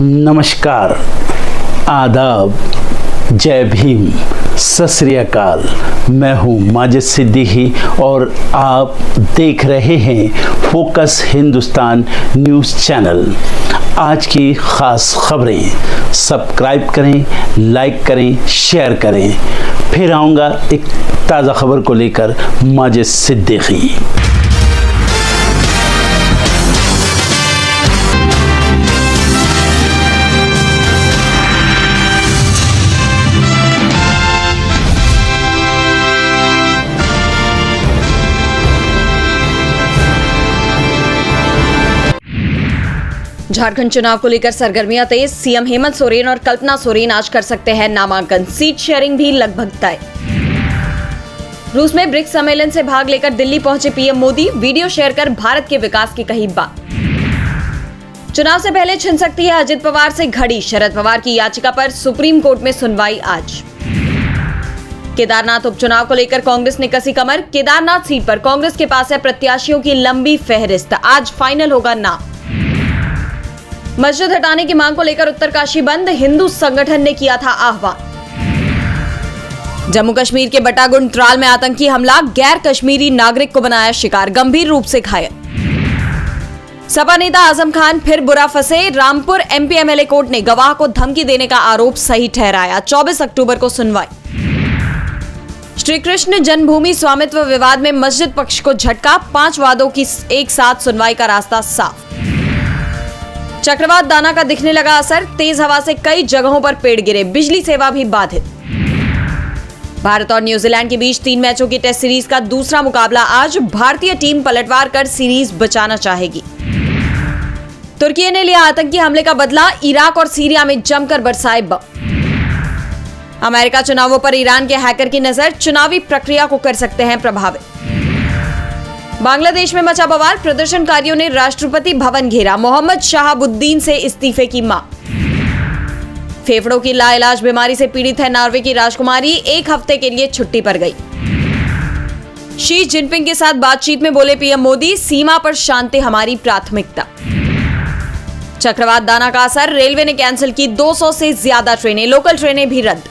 नमस्कार, आदाब, जय भीम, सत श्री अकाल। मैं हूँ माजिद सिद्दीकी और आप देख रहे हैं फोकस हिंदुस्तान न्यूज़ चैनल। आज की ख़ास खबरें सब्सक्राइब करें, लाइक करें, शेयर करें। फिर आऊँगा एक ताज़ा खबर को लेकर माजिद सिद्दीकी। झारखंड चुनाव को लेकर सरगर्मियां तेज। सीएम हेमंत सोरेन और कल्पना सोरेन आज कर सकते हैं नामांकन। सीट शेयरिंग भी लगभग तय। रूस में ब्रिक्स सम्मेलन से भाग लेकर दिल्ली पहुंचे पीएम मोदी। वीडियो शेयर कर भारत के विकास की कही बात। चुनाव से पहले छिन सकती है अजित पवार से घड़ी। शरद पवार की याचिका पर सुप्रीम कोर्ट में सुनवाई आज। केदारनाथ उपचुनाव को लेकर कांग्रेस ने कसी कमर। केदारनाथ सीट पर कांग्रेस के पास है प्रत्याशियों की लंबी फहरिस्त। आज फाइनल होगा नाम। मस्जिद हटाने की मांग को लेकर उत्तरकाशी बंद। हिंदू संगठन ने किया था आह्वान। जम्मू कश्मीर के बटागुंड त्राल में आतंकी हमला। गैर कश्मीरी नागरिक को बनाया शिकार, गंभीर रूप से घायल। सपा नेता आजम खान फिर बुरा फंसे। रामपुर एमपी एमएलए कोर्ट ने गवाह को धमकी देने का आरोप सही ठहराया। 24 अक्टूबर को सुनवाई। श्री कृष्ण जन्मभूमि स्वामित्व विवाद में मस्जिद पक्ष को झटका। 5 वादों की एक साथ सुनवाई का रास्ता साफ। चक्रवात दाना का दिखने लगा असर। तेज हवा से कई जगहों पर पेड़ गिरे, बिजली सेवा भी बाधित। भारत और न्यूजीलैंड के बीच 3 मैचों की टेस्ट सीरीज का दूसरा मुकाबला आज। भारतीय टीम पलटवार कर सीरीज बचाना चाहेगी। तुर्की ने लिया आतंकी हमले का बदला। इराक और सीरिया में जमकर बरसाए बम। अमेरिका चुनावों पर ईरान के हैकर की नजर। चुनावी प्रक्रिया को कर सकते हैं प्रभावित। बांग्लादेश में मचा बवाल। प्रदर्शनकारियों ने राष्ट्रपति भवन घेरा। मोहम्मद शहाबुद्दीन से इस्तीफे की मांग। फेफड़ों की लाइलाज बीमारी से पीड़ित है नॉर्वे की राजकुमारी। 1 हफ्ते के लिए छुट्टी पर गई। शी जिनपिंग के साथ बातचीत में बोले पीएम मोदी, सीमा पर शांति हमारी प्राथमिकता। चक्रवात दाना का असर। रेलवे ने कैंसिल की 200 से ज्यादा ट्रेनें। लोकल ट्रेनें भी रद्द।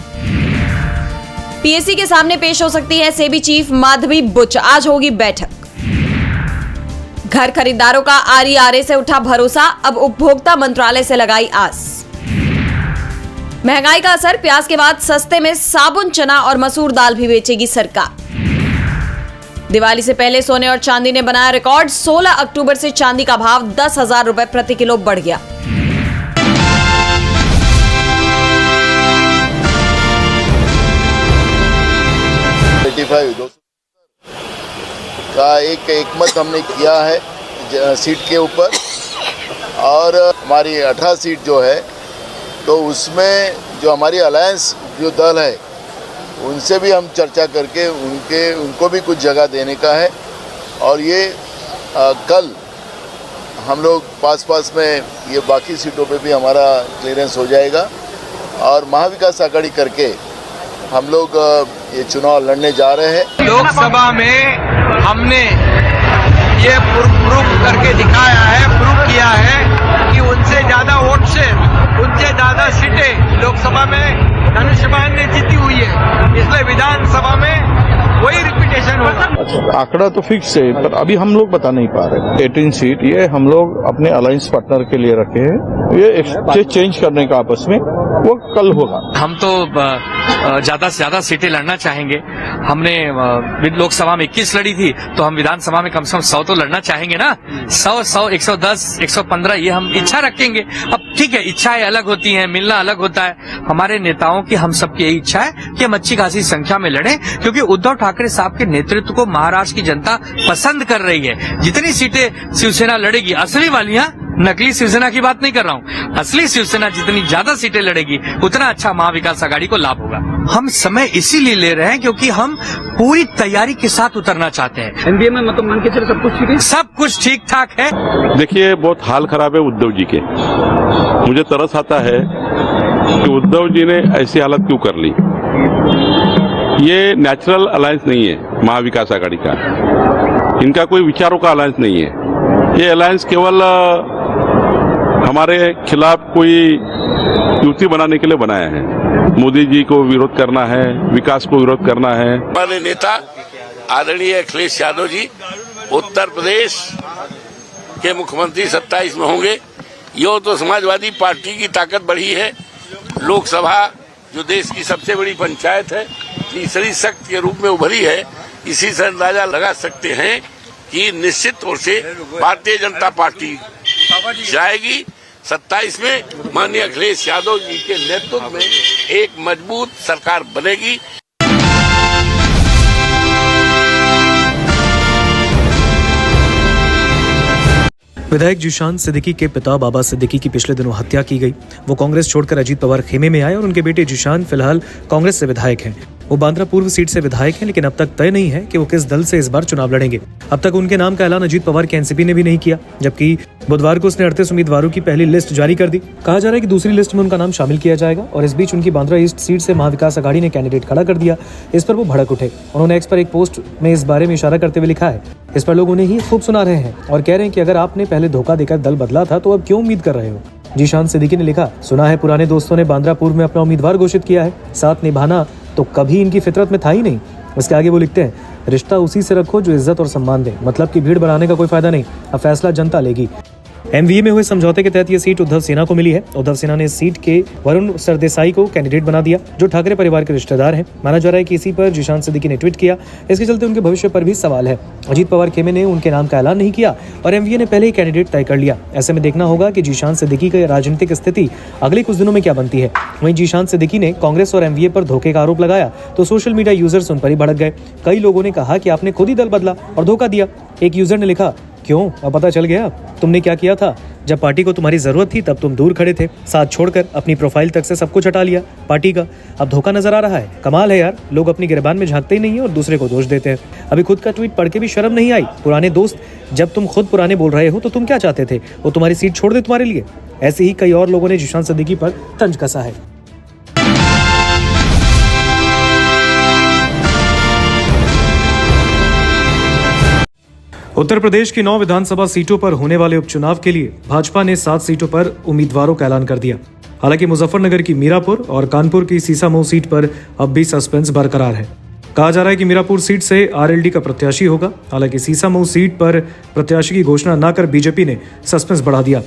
पीएससी के सामने पेश हो सकती है सेबी चीफ माधवी बुच। आज होगी बैठक। घर खरीदारों का आरईआरए से उठा भरोसा। अब उपभोक्ता मंत्रालय से लगाई आस। महंगाई का असर। प्याज के बाद सस्ते में साबुन, चना और मसूर दाल भी बेचेगी सरकार। दिवाली से पहले सोने और चांदी ने बनाया रिकॉर्ड। 16 अक्टूबर से चांदी का भाव 10,000 रुपए प्रति किलो बढ़ गया। का एक एकमत हमने किया है सीट के ऊपर, और हमारी 18 सीट जो है तो उसमें जो हमारी अलायंस जो दल है उनसे भी हम चर्चा करके उनको भी कुछ जगह देने का है। और ये कल हम लोग पास में ये बाकी सीटों पे भी हमारा क्लियरेंस हो जाएगा और महाविकास आघाड़ी करके हम लोग ये चुनाव लड़ने जा रहे हैं। लोकसभा में हमने ये प्रूफ करके दिखाया है, प्रूफ किया है कि उनसे ज्यादा वोट से उनसे ज्यादा सीटें लोकसभा में धनुष्यबाण ने जीती हुई है। इसलिए विधानसभा में वही रिपीटेशन होगा। आंकड़ा तो फिक्स है, पर अभी हम लोग बता नहीं पा रहे। 18 सीट ये हम लोग अपने अलायंस पार्टनर के लिए रखे हैं। ये चेंज करने का आपस में वो कल होगा। हम तो ज्यादा से ज्यादा सीटें लड़ना चाहेंगे। हमने लोकसभा में 21 लड़ी थी, तो हम विधानसभा में कम से कम 100 तो लड़ना चाहेंगे ना। 100, 110, 115 ये हम इच्छा रखेंगे। अब ठीक है, इच्छाएं अलग होती हैं, मिलना अलग होता है। हमारे नेताओं की, हम सबकी यही इच्छा है कि हम अच्छी खासी संख्या में लड़ें, क्योंकि उद्धव ठाकरे साहब के नेतृत्व को महाराष्ट्र की जनता पसंद कर रही है। जितनी सीटें शिवसेना लड़ेगी, असली वालियां, नकली शिवसेना की बात नहीं कर रहा हूँ, असली शिवसेना जितनी ज्यादा सीटें लड़ेगी उतना अच्छा महाविकास आघाड़ी को लाभ होगा। हम समय इसीलिए ले रहे हैं क्योंकि हम पूरी तैयारी के साथ उतरना चाहते हैं। एनडीए में मतलब मान के चले सब कुछ ठीक है, सब कुछ ठीक ठाक है। देखिए, बहुत हाल खराब है उद्धव जी के। मुझे तरस आता है कि उद्धव जी ने ऐसी हालत क्यों कर ली। ये नेचुरल अलायंस नहीं है महाविकास आघाड़ी का, इनका कोई विचारों का अलायंस नहीं है। ये अलायंस केवल हमारे खिलाफ कोई युति बनाने के लिए बनाया है। मोदी जी को विरोध करना है, विकास को विरोध करना है। हमारे नेता आदरणीय अखिलेश यादव जी उत्तर प्रदेश के मुख्यमंत्री 27 में होंगे। यो तो समाजवादी पार्टी की ताकत बढ़ी है। लोकसभा जो देश की सबसे बड़ी पंचायत है, तीसरी शक्ति के रूप में उभरी है। इसी से अंदाजा लगा सकते हैं कि निश्चित तौर से भारतीय जनता पार्टी जाएगी। 27 में माननीय अखिलेश यादव जी के नेतृत्व में एक मजबूत सरकार बनेगी। विधायक जीशान सिद्दीकी के पिता बाबा सिद्दीकी की पिछले दिनों हत्या की गई। वो कांग्रेस छोड़कर अजीत पवार खेमे में आए और उनके बेटे जीशान फिलहाल कांग्रेस से विधायक हैं। वो बांद्रा पूर्व सीट से विधायक हैं, लेकिन अब तक तय नहीं है कि वो किस दल से इस बार चुनाव लड़ेंगे। अब तक उनके नाम का ऐलान अजीत पवार के एनसीपी ने भी नहीं किया, जबकि बुधवार को उसने 38 उम्मीदवारों की पहली लिस्ट जारी कर दी। कहा जा रहा है कि दूसरी लिस्ट में उनका नाम शामिल किया जाएगा और इस बीच उनकी बांद्रा ईस्ट सीट से महाविकास अघाड़ी ने कैंडिडेट खड़ा कर दिया। इस पर वो भड़क उठे। उन्होंने एक्स पर एक पोस्ट में इस बारे में इशारा करते हुए लिखा है, इस पर लोग उन्हें ही खूब सुना रहे हैं और कह रहे हैं कि अगर आपने पहले धोखा देकर दल बदला था तो अब क्यों उम्मीद कर रहे हो। जीशान सिद्दीकी ने लिखा, सुना है पुराने दोस्तों ने बांद्रा पूर्व में अपना उम्मीदवार घोषित किया है। साथ निभाना तो कभी इनकी फितरत में था ही नहीं। इसके आगे वो लिखते हैं, रिश्ता उसी से रखो जो इज्जत और सम्मान दे, मतलब कि भीड़ बढ़ाने का कोई फायदा नहीं, अब फैसला जनता लेगी। एमवीए में हुए समझौते के तहत ये सीट उद्धव सेना को मिली है। उद्धव सेना ने इस सीट के वरुण सरदेसाई को कैंडिडेट बना दिया, जो ठाकरे परिवार के रिश्तेदार हैं। माना जा रहा है कि इसी पर जीशान सिद्दीकी ने ट्वीट किया। इसके चलते उनके भविष्य पर भी सवाल है। अजीत पवार खेमे ने उनके नाम का ऐलान नहीं किया और एमवीए ने पहले ही कैंडिडेट तय कर लिया। ऐसे में देखना होगा कि जीशान सिद्दीकी की राजनीतिक स्थिति अगले कुछ दिनों में क्या बनती है। वहीं जीशान सिद्दीकी ने कांग्रेस और एमवीए पर धोखे का आरोप लगाया तो सोशल मीडिया यूजर्स उन पर ही भड़क गए। कई लोगों ने कहा कि आपने खुद ही दल बदला और धोखा दिया। एक यूजर ने लिखा, क्यों, अब पता चल गया तुमने क्या किया था। जब पार्टी को तुम्हारी जरूरत थी तब तुम दूर खड़े थे, साथ छोड़कर अपनी प्रोफाइल तक से सब कुछ हटा लिया पार्टी का। अब धोखा नजर आ रहा है। कमाल है यार, लोग अपनी गिरबान में झांकते ही नहीं है और दूसरे को दोष देते हैं। अभी खुद का ट्वीट पढ़ के भी शर्म नहीं आई। पुराने दोस्त, जब तुम खुद पुराने बोल रहे हो तो तुम क्या चाहते थे, वो तुम्हारी सीट छोड़ दे तुम्हारे लिए। ऐसे ही कई और लोगों ने जीशान सिद्दीकी पर तंज कसा है। उत्तर प्रदेश की 9 विधानसभा सीटों पर होने वाले उपचुनाव के लिए भाजपा ने 7 सीटों पर उम्मीदवारों का ऐलान कर दिया। हालांकि मुजफ्फरनगर की मीरापुर और कानपुर की सीसामऊ सीट पर अब भी सस्पेंस बरकरार है। कहा जा रहा है कि मीरापुर सीट से आरएलडी का प्रत्याशी होगा। हालांकि सीसामऊ सीट पर प्रत्याशी की घोषणा न कर बीजेपी ने सस्पेंस बढ़ा दिया।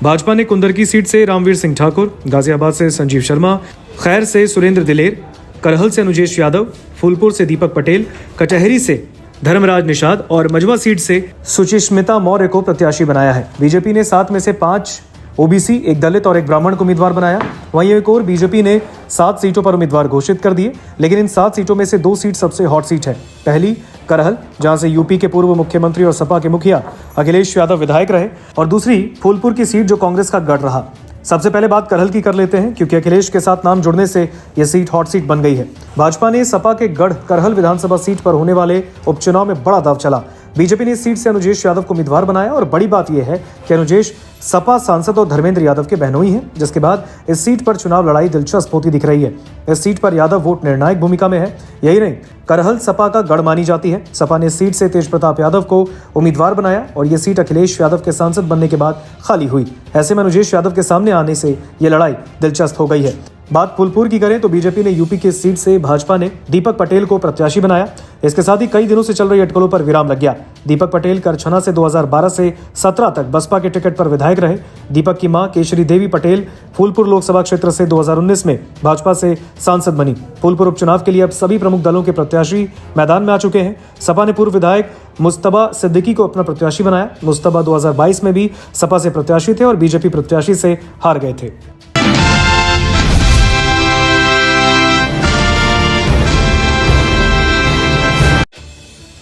भाजपा ने कुंदरकी सीट से रामवीर सिंह ठाकुर, गाजियाबाद से संजीव शर्मा, खैर से सुरेंद्र दिलेर, करहल से अनुजेश यादव, फूलपुर से दीपक पटेल, कचहरी से धर्मराज निषाद और मजवा सीट से सुचिस्मिता मौर्य को प्रत्याशी बनाया है। बीजेपी ने 7 में से 5 ओबीसी, एक दलित और एक ब्राह्मण को उम्मीदवार बनाया। वहीं एक और बीजेपी ने 7 सीटों पर उम्मीदवार घोषित कर दिए, लेकिन इन 7 सीटों में से 2 सीट सबसे हॉट सीट है। पहली करहल, जहां से यूपी के पूर्व मुख्यमंत्री और सपा के मुखिया अखिलेश यादव विधायक रहे, और दूसरी फूलपुर की सीट जो कांग्रेस का गढ़ रहा। सबसे पहले बात करहल की कर लेते हैं, क्योंकि अखिलेश के साथ नाम जुड़ने से यह सीट हॉट सीट बन गई है। भाजपा ने सपा के गढ़ करहल विधानसभा सीट पर होने वाले उपचुनाव में बड़ा दांव चला। बीजेपी ने इस सीट से अनुजेश यादव को उम्मीदवार बनाया और बड़ी बात यह है कि अनुजेश सपा सांसद और धर्मेंद्र यादव के बहनोई हैं, जिसके बाद इस सीट पर चुनाव लड़ाई दिलचस्प होती दिख रही है। इस सीट पर यादव वोट निर्णायक भूमिका में है। यही नहीं, करहल सपा का गढ़ मानी जाती है। सपा ने इस सीट से तेज प्रताप यादव को उम्मीदवार बनाया और यह सीट अखिलेश यादव के सांसद बनने के बाद खाली हुई। ऐसे में अनुजेश यादव के सामने आने से यह लड़ाई दिलचस्प हो गई है। बात फूलपुर की करें तो बीजेपी ने यूपी की सीट से भाजपा ने दीपक पटेल को प्रत्याशी बनाया। इसके साथ ही कई दिनों से चल रही अटकलों पर विराम लग गया। दीपक पटेल करछना से 2012 से 17 तक बसपा के टिकट पर विधायक रहे। दीपक की मां केशरी देवी पटेल फूलपुर लोकसभा क्षेत्र से 2019 में भाजपा से सांसद बनी। फूलपुर उपचुनाव के लिए अब सभी प्रमुख दलों के प्रत्याशी मैदान में आ चुके हैं। सपा ने पूर्व विधायक मुस्तबा सिद्दीकी को अपना प्रत्याशी बनाया। मुस्तबा 2022 में भी सपा से प्रत्याशी थे और बीजेपी प्रत्याशी से हार गए थे।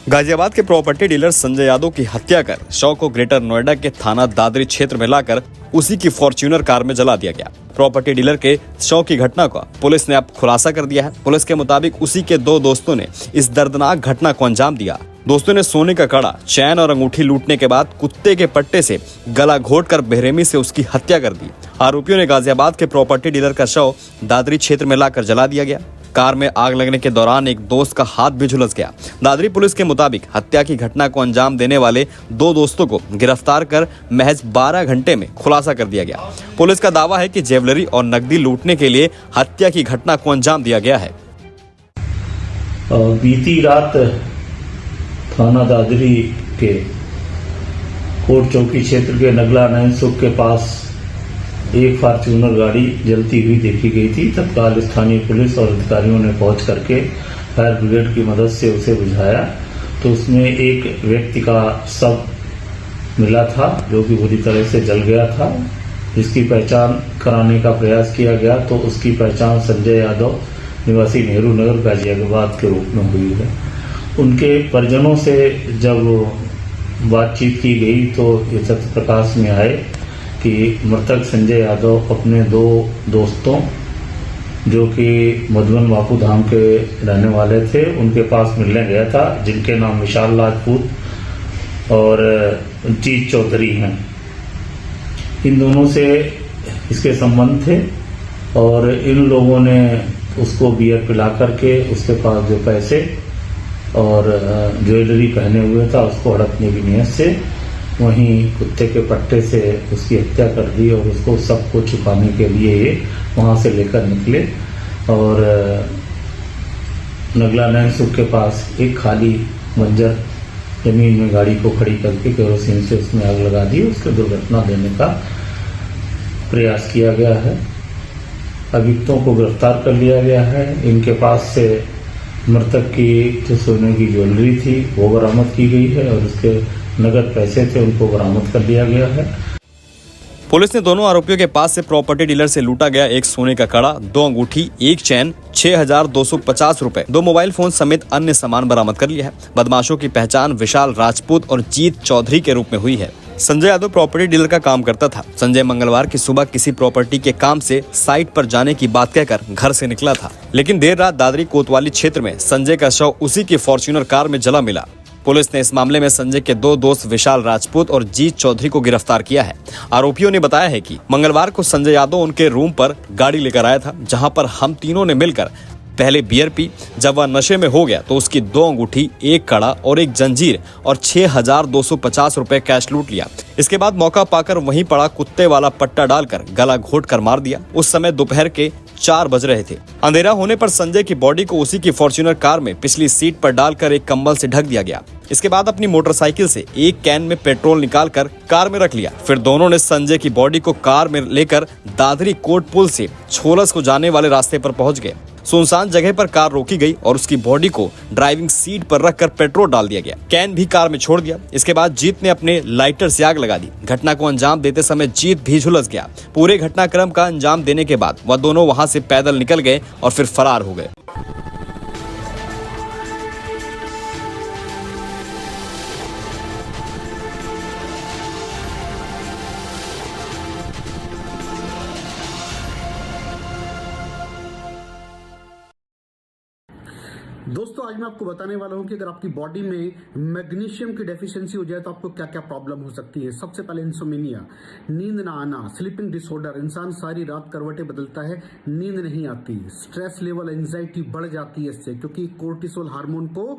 गाजियाबाद के प्रॉपर्टी डीलर संजय यादव की हत्या कर शव को ग्रेटर नोएडा के थाना दादरी क्षेत्र में लाकर उसी की फॉर्च्यूनर कार में जला दिया गया। प्रॉपर्टी डीलर के शव की घटना का पुलिस ने अब खुलासा कर दिया है। पुलिस के मुताबिक उसी के 2 दोस्तों ने इस दर्दनाक घटना को अंजाम दिया। दोस्तों ने सोने का कड़ा, चैन और अंगूठी लूटने के बाद कुत्ते के पट्टे से गला घोंटकर बेरहमी से उसकी हत्या कर दी। आरोपियों ने गाजियाबाद के प्रॉपर्टी डीलर का शव दादरी क्षेत्र में लाकर जला दिया गया। कार में आग लगने के दौरान एक दोस्त का हाथ भी झुलस गया। दादरी पुलिस के मुताबिक हत्या की घटना को अंजाम देने वाले 2 दोस्तों को गिरफ्तार कर महज 12 घंटे में खुलासा कर दिया गया। पुलिस का दावा है कि ज्वेलरी और नकदी लूटने के लिए हत्या की घटना को अंजाम दिया गया है। बीती रात थाना दादरी के कोट चौकी क्षेत्र के नगला नयन सुख के पास एक फॉर्च्यूनर गाड़ी जलती हुई देखी गई थी। तत्काल स्थानीय पुलिस और अधिकारियों ने पहुंच करके फायर ब्रिगेड की मदद से उसे बुझाया तो उसमें एक व्यक्ति का शव मिला था जो कि बुरी तरह से जल गया था, जिसकी पहचान कराने का प्रयास किया गया तो उसकी पहचान संजय यादव निवासी नेहरू नगर गाजियाबाद के रूप में हुई है। उनके परिजनों से जब बातचीत की गई तो ये तथ्य प्रकाश में आए कि मृतक संजय यादव अपने 2 दोस्तों जो कि मधुबन बापू धाम के रहने वाले थे उनके पास मिलने गया था, जिनके नाम विशाल राजपूत और जीत चौधरी हैं। इन दोनों से इसके संबंध थे और इन लोगों ने उसको बियर पिला करके उसके पास जो पैसे और ज्वेलरी पहने हुए था उसको हड़पने की नियत से वहीं कुत्ते के पट्टे से उसकी हत्या कर दी और उसको सबको छुपाने के लिए ये वहां से लेकर निकले और नगला नयन सुख के पास एक खाली बंजर जमीन में गाड़ी को खड़ी करके केरोसिन से उसमें आग लगा दी। उसको दुर्घटना देने का प्रयास किया गया है। अभियुक्तों को गिरफ्तार कर लिया गया है। इनके पास से मृतक की जो सोने की ज्वेलरी थी वो बरामद की गई है और उसके नगद पैसे थे उनको बरामद कर लिया गया है। पुलिस ने दोनों आरोपियों के पास से प्रॉपर्टी डीलर से लूटा गया एक सोने का कड़ा, 2 अंगूठी, एक चैन, 6,250 रुपए, 2 मोबाइल फोन समेत अन्य सामान बरामद कर लिया है। बदमाशों की पहचान विशाल राजपूत और जीत चौधरी के रूप में हुई है। संजय यादव प्रॉपर्टी डीलर का काम करता था। संजय मंगलवार की सुबह किसी प्रॉपर्टी के काम से साइट पर जाने की बात कहकर घर से निकला था, लेकिन देर रात दादरी कोतवाली क्षेत्र में संजय का शव उसी की फॉर्च्यूनर कार में जला मिला। पुलिस ने इस मामले में संजय के 2 दोस्त विशाल राजपूत और जीत चौधरी को गिरफ्तार किया है। आरोपियों ने बताया है कि मंगलवार को संजय यादव उनके रूम पर गाड़ी लेकर आया था, जहां पर हम तीनों ने मिलकर पहले बियर पी। जब वह नशे में हो गया तो उसकी 2 अंगूठी, एक कड़ा और एक जंजीर और 6,250 रुपए कैश लूट लिया। इसके बाद मौका पाकर वहीं पड़ा कुत्ते वाला पट्टा डालकर गला घोट कर मार दिया। उस समय दोपहर के 4 बज रहे थे। अंधेरा होने पर संजय की बॉडी को उसी की फॉर्च्यूनर कार में पिछली सीट पर डालकर एक कंबल से ढक दिया गया। इसके बाद अपनी मोटरसाइकिल से एक कैन में पेट्रोल निकालकर कार में रख लिया। फिर दोनों ने संजय की बॉडी को कार में लेकर दादरी कोट पुल से छोलस को जाने वाले रास्ते पर पहुंच गए। सुनसान जगह पर कार रोकी गई और उसकी बॉडी को ड्राइविंग सीट पर रखकर पेट्रोल डाल दिया गया। कैन भी कार में छोड़ दिया। इसके बाद जीत ने अपने लाइटर से आग लगा दी। घटना को अंजाम देते समय जीत भी झुलस गया। पूरे घटनाक्रम का अंजाम देने के बाद वह दोनों वहां से पैदल निकल गए और फिर फरार हो गए। दोस्तों आज मैं आपको बताने वाला हूं कि अगर आपकी बॉडी में मैग्नीशियम की डेफिशिएंसी हो जाए तो आपको क्या क्या प्रॉब्लम हो सकती है। सबसे पहले इंसोमेनिया, नींद ना आना, स्लीपिंग डिसऑर्डर, इंसान सारी रात करवटें बदलता है, नींद नहीं आती, स्ट्रेस लेवल, एंजाइटी बढ़ जाती है इससे, क्योंकि कोर्टिसोल हार्मोन को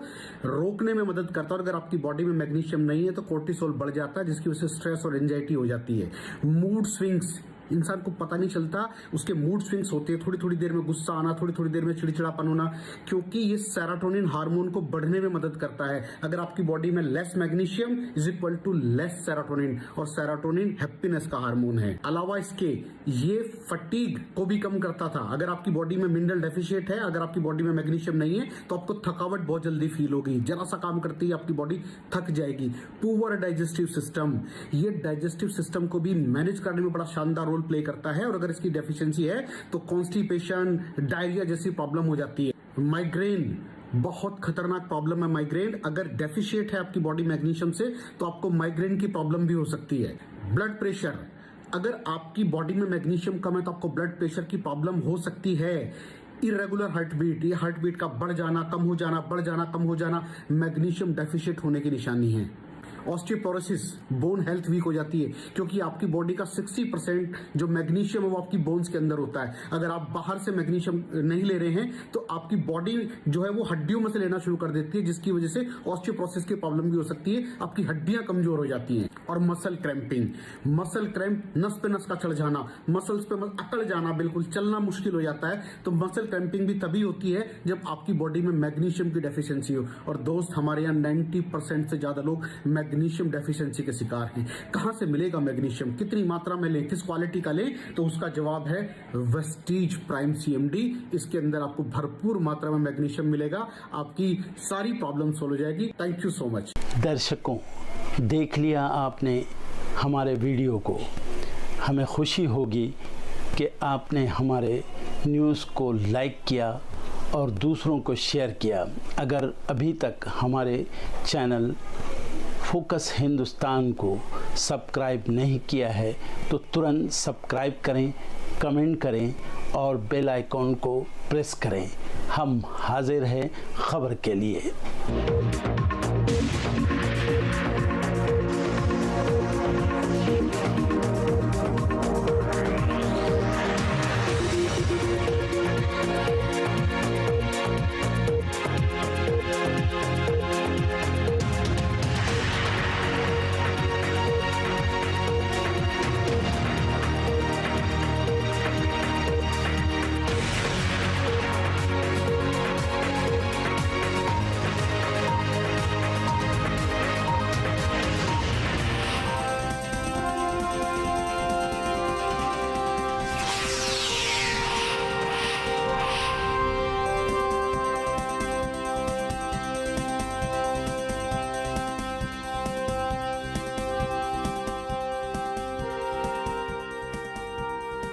रोकने में मदद करता है। और अगर आपकी बॉडी में मैग्नीशियम नहीं है तो कोर्टिसोल बढ़ जाता है, जिसकी वजह से स्ट्रेस और एंजाइटी हो जाती है। मूड स्विंग्स, इंसान को पता नहीं चलता उसके मूड स्विंग्स होते हैं, थोड़ी थोड़ी देर में गुस्सा आना, थोड़ी थोड़ी देर में चिड़चिड़ापन होना, क्योंकि ये सेरोटोनिन हार्मोन को बढ़ने में मदद करता है। अगर आपकी बॉडी में less magnesium is equal to less serotonin, और सेरोटोनिन हैप्पीनेस का हार्मोन है। अलावा इसके ये फटीग को भी कम करता था। अगर आपकी बॉडी में मिनरल डेफिशिएट है, अगर आपकी बॉडी में मैग्नीशियम नहीं है तो आपको थकावट बहुत जल्दी फील होगी, जरा सा काम करती है आपकी बॉडी थक जाएगी। पुअर डाइजेस्टिव सिस्टम, ये डाइजेस्टिव सिस्टम को भी मैनेज करने में बड़ा शानदार रोल प्ले करता है। और अगर इसकी डेफिशिएंसी है तो कॉन्स्टिपेशन, डायरिया जैसी प्रॉब्लम हो जाती है। माइग्रेन, बहुत खतरनाक प्रॉब्लम है माइग्रेन। अगर डेफिशिएट है आपकी बॉडी मैग्नीशियम से तो आपको माइग्रेन की प्रॉब्लम भी हो सकती है। ब्लड प्रेशर, अगर आपकी बॉडी में मैग्नीशियम कम है तो आपको ब्लड प्रेशर की प्रॉब्लम हो सकती है। इरेगुलर हार्टबीट, ये हार्टबीट का बढ़ जाना, कम हो जाना, बढ़ जाना, कम हो जाना, मैग्नीशियम डेफिशिएट होने की निशानी है। ऑस्टियोपोरोसिस, बोन हेल्थ वीक हो जाती है, क्योंकि आपकी बॉडी का 60% जो मैग्नीशियम है वो आपकी बोन्स के अंदर होता है। अगर आप बाहर से मैग्नीशियम नहीं ले रहे हैं तो आपकी बॉडी जो है वो हड्डियों में से लेना शुरू कर देती है, जिसकी वजह से ऑस्टियोपोरोसिस की प्रॉब्लम भी हो सकती है, आपकी हड्डियां कमजोर हो जाती हैं। और मसल क्रैम्पिंग, मसल क्रैम्प, नस पे नस का चढ़ जाना, मसल्स पे अकड़ जाना, बिल्कुल चलना मुश्किल हो जाता है। तो मसल क्रैम्पिंग भी तभी होती है जब आपकी बॉडी में मैग्नीशियम की डेफिशिएंसी हो। और दोस्त, हमारे यहाँ 90% से ज्यादा लोग मैग्नीशियम डेफिशिएंसी के शिकार हैं। कहां से मिलेगा मैग्नीशियम, कितनी मात्रा में लें, किस क्वालिटी का लें? तो उसका जवाब है वेस्टीज प्राइम CMD। इसके अंदर आपको भरपूर मात्रा में मैग्नीशियम मिलेगा, आपकी सारी प्रॉब्लम सोल्व हो जाएगी। Thank you so much. दर्शकों, देख लिया आपने हमारे वीडियो को। हमें खुशी होगी कि आपने हमारे न्यूज़ को लाइक किया और दूसरों को शेयर किया। अगर अभी तक हमारे चैनल फोकस हिंदुस्तान को सब्सक्राइब नहीं किया है तो तुरंत सब्सक्राइब करें, कमेंट करें और बेल आइकॉन को प्रेस करें। हम हाजिर हैं खबर के लिए।